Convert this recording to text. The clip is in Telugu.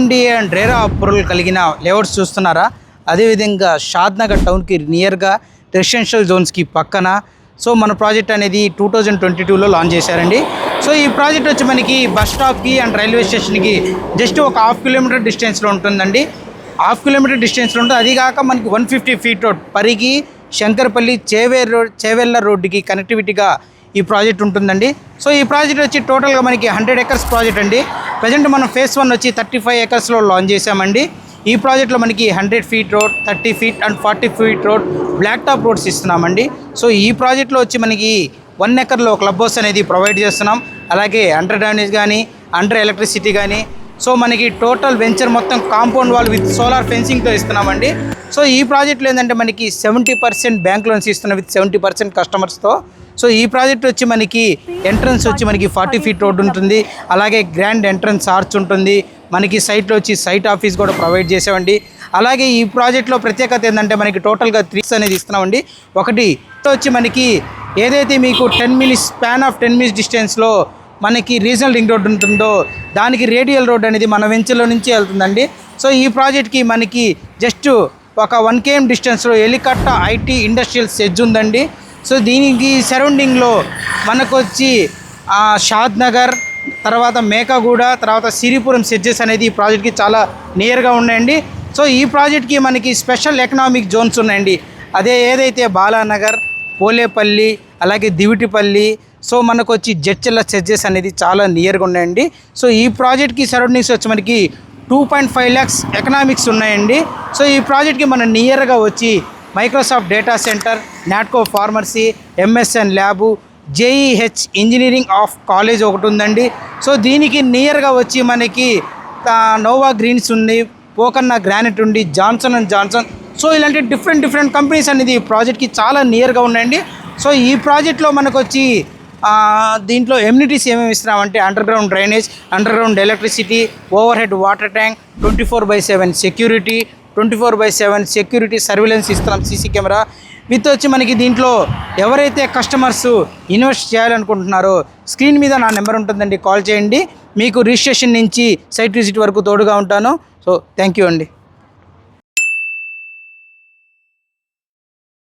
ఎన్డీఏ అండ్ రేరా అప్రూవల్ కలిగిన లేఅవుట్స్ చూస్తున్నారా? అదేవిధంగా షాద్నగర్ టౌన్కి నియర్గా రెసిడెన్షియల్ జోన్స్కి పక్కన సో మన ప్రాజెక్ట్ అనేది 2022లో లాంచ్ చేశారండి. సో ఈ ప్రాజెక్ట్ వచ్చి మనకి బస్ స్టాప్కి అండ్ రైల్వే స్టేషన్కి జస్ట్ ఒక హాఫ్ కిలోమీటర్ డిస్టెన్స్లో ఉంటుందండి. హాఫ్ కిలోమీటర్ డిస్టెన్స్లో ఉంటుంది. అదిగాక మనకి 150 ఫీట్ రోడ్ పరిగి శంకర్పల్లి చేవెళ్ళ రోడ్డుకి కనెక్టివిటీగా ఈ ప్రాజెక్ట్ ఉంటుందండి. సో ఈ ప్రాజెక్ట్ వచ్చి టోటల్గా మనకి 100 ఎకర్స్ ప్రాజెక్ట్ అండి. ప్రజెంట్ మనం ఫేజ్ 1 వచ్చి 35 ఎకర్స్లో లాంచ్ చేసామండి. ఈ ప్రాజెక్ట్లో మనకి 100 feet road, 30 feet and 40 feet road black top roads ఇస్తున్నామండి. సో ఈ ప్రాజెక్ట్లో వచ్చి మనకి 1 ఎకర్లో క్లబ్ హౌస్ అనేది ప్రొవైడ్ చేస్తున్నాం. అలాగే అండర్ డ్రైనేజ్ కానీ అండర్ ఎలక్ట్రిసిటీ కానీ సో మనకి టోటల్ వెంచర్ మొత్తం కాంపౌండ్ వాల్ విత్ సోలార్ ఫెన్సింగ్తో ఇస్తున్నామండి. సో ఈ ప్రాజెక్ట్లో ఏంటంటే మనకి 70% బ్యాంక్ లోన్స్ ఇస్తున్నాం విత్ 70% కస్టమర్స్తో. సో ఈ ప్రాజెక్ట్ వచ్చి మనకి ఎంట్రన్స్ వచ్చి మనకి 40 ఫీట్ రోడ్ ఉంటుంది. అలాగే గ్రాండ్ ఎంట్రన్స్ ఆర్చ్ ఉంటుంది. మనకి సైట్లో వచ్చి సైట్ ఆఫీస్ కూడా ప్రొవైడ్ చేసామండి. అలాగే ఈ ప్రాజెక్ట్లో ప్రత్యేకత ఏంటంటే మనకి టోటల్గా 3 అనేది ఇస్తున్నామండి. ఒకటి వచ్చి మనకి ఏదైతే మీకు 10 minutes స్పాన్ ఆఫ్ 10 minutes డిస్టెన్స్లో మనకి రీజనల్ రింగ్ రోడ్ ఉంటుందో దానికి రేడియల్ రోడ్ అనేది మన వెంచర్లో నుంచి వెళ్తుందండి. సో ఈ ప్రాజెక్ట్కి మనకి జస్ట్ ఒక 1 km డిస్టెన్స్లో ఎలికట్ట ఐటీ ఇండస్ట్రియల్ సెజ్ ఉందండి. సో దీనికి సరౌండింగ్లో మనకు వచ్చి షాద్నగర్, తర్వాత మేకగూడ, తర్వాత సిరిపురం సెడ్జెస్ అనేది ఈ ప్రాజెక్ట్కి చాలా నియర్గా ఉన్నాయండి. సో ఈ ప్రాజెక్ట్కి మనకి స్పెషల్ ఎకనామిక్ జోన్స్ ఉన్నాయండి. అదే ఏదైతే బాలానగర్, పోలేపల్లి, అలాగే దివిటిపల్లి, సో మనకు వచ్చి జడ్చెల్ల సెడ్జెస్ అనేది చాలా నియర్గా ఉన్నాయండి. సో ఈ ప్రాజెక్ట్కి సరౌండింగ్స్ వచ్చి మనకి 2.5 lakhs ఎకనామిక్స్ ఉన్నాయండి. సో ఈ ప్రాజెక్ట్కి మన నియర్గా వచ్చి Microsoft data centre, Natco pharmacy, MSN lab, JEH engineering of college ఒకటి ఉందండి. సో దీనికి నియర్గా వచ్చి మనకి నోవా గ్రీన్స్ ఉంది, పోకన్న గ్రానైట్ ఉంది, జాన్సన్ అండ్ జాన్సన్. సో ఇలాంటి డిఫరెంట్ కంపెనీస్ అనేది ఈ ప్రాజెక్ట్కి చాలా నియర్గా ఉన్నాయండి. సో ఈ ప్రాజెక్ట్లో మనకు వచ్చి దీంట్లో ఎమ్యూనిటీస్ ఏమేమి ఇస్తున్నామంటే under ground drainage, under ground electricity, over head water tank, 24/7 security, 24/7 security surveillance ఇస్తున్నాం, సీసీ కెమెరా విత్ వచ్చి మనకి దీంట్లో ఎవరైతే కస్టమర్స్ ఇన్వెస్ట్ చేయాలనుకుంటున్నారో స్క్రీన్ మీద నా నెంబర్ ఉంటుందండి, కాల్ చేయండి. మీకు రిజిస్ట్రేషన్ నుంచి సైట్ విజిట్ వరకు తోడుగా ఉంటాను. సో థ్యాంక్ యూ అండి.